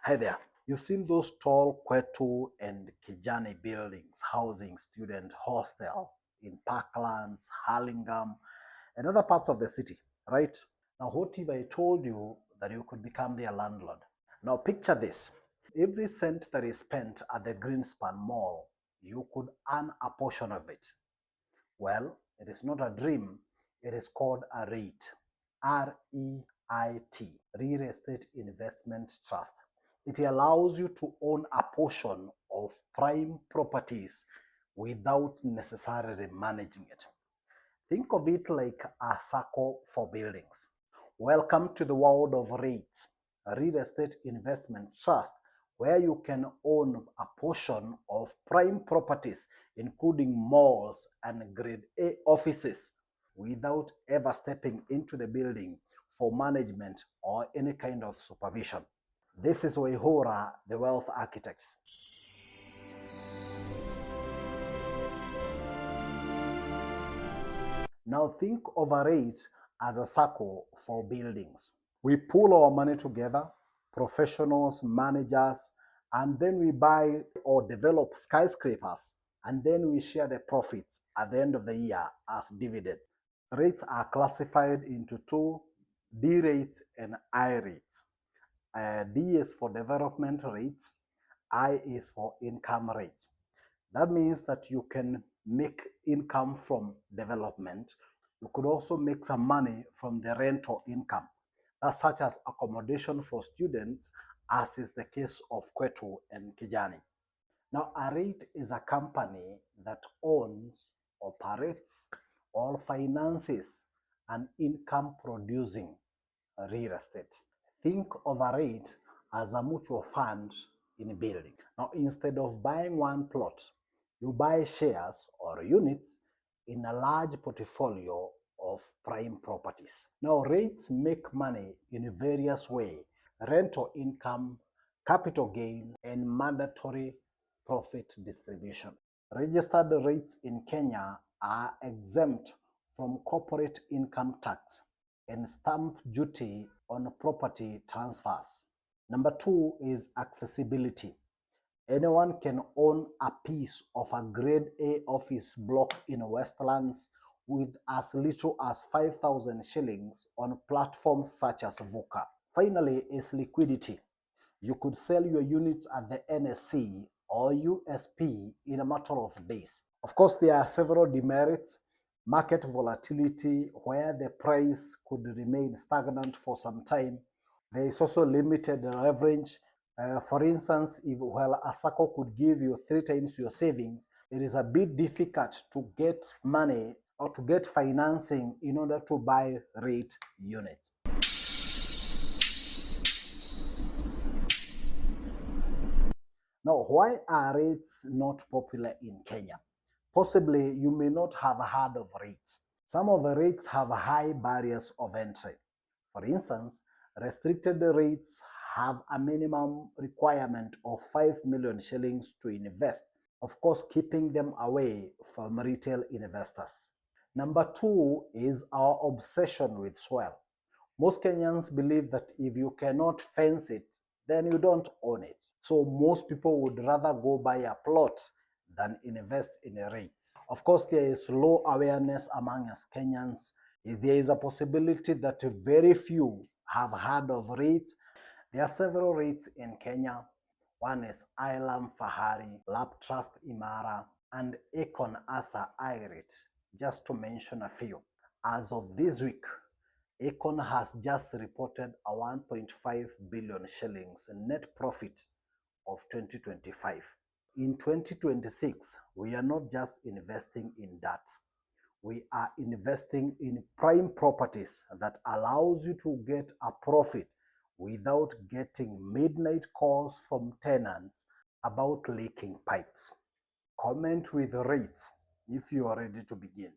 Hi there. You've seen those tall Qwetu and Kijani buildings housing student hostels in Parklands, Hurlingham, and other parts of the city, right? Now, what if I told you that you could become their landlord? Now, picture this. Every cent that is spent at the Greenspan Mall, you could earn a portion of it. Well, it is not a dream. It is called a REIT. REIT, Real Estate Investment Trust. It allows you to own a portion of prime properties without necessarily managing it. Think of it like a circle for buildings. Welcome to the world of REITs, a real estate investment trust, where you can own a portion of prime properties, including malls and grade A offices, without ever stepping into the building for management or any kind of supervision. This is Waihura, the wealth architects. Now think of a REIT as a circle for buildings. We pool our money together, professionals, managers, and then we buy or develop skyscrapers, and then we share the profits at the end of the year as dividends. REITs are classified into two, D REIT and I REIT. D is for development rates, I is for income rates. That means that you can make income from development. You could also make some money from the rental income, such as accommodation for students, as is the case of Qwetu and Kijani. Now, a REIT is a company that owns, operates, or finances an income-producing real estate. Think of a REIT as a mutual fund in a building. Now, instead of buying one plot, you buy shares or units in a large portfolio of prime properties. Now, REITs make money in various ways: rental income, capital gain, and mandatory profit distribution. Registered REITs in Kenya are exempt from corporate income tax and stamp duty on property transfers. Number two is accessibility. Anyone can own a piece of a grade A office block in Westlands with as little as 5,000 shillings on platforms such as VUCA. Finally is liquidity. You could sell your units at the NSC or USP in a matter of days. Of course, there are several demerits. Market volatility, where the price could remain stagnant for some time. There is also limited leverage. For instance, if while a circle could give you 3 times your savings, it is a bit difficult to get money or to get financing in order to buy REIT units. Now, why are REITs not popular in Kenya? Possibly you may not have heard of REITs. Some of the REITs have high barriers of entry. For instance, restricted REITs have a minimum requirement of 5 million shillings to invest, of course keeping them away from retail investors. Number two is our obsession with soil. Most Kenyans believe that if you cannot fence it, then you don't own it. So most people would rather go buy a plot than invest in a REIT. Of course, there is low awareness among us Kenyans. There is a possibility that very few have heard of REITs. There are several REITs in Kenya. One is ILAM Fahari, Lab Trust Imara, and Econ Asa I-REIT, just to mention a few. As of this week, Econ has just reported a 1.5 billion shillings net profit of 2025. In 2026, we are not just investing in that. We are investing in prime properties that allows you to get a profit without getting midnight calls from tenants about leaking pipes. Comment with REITs if you are ready to begin.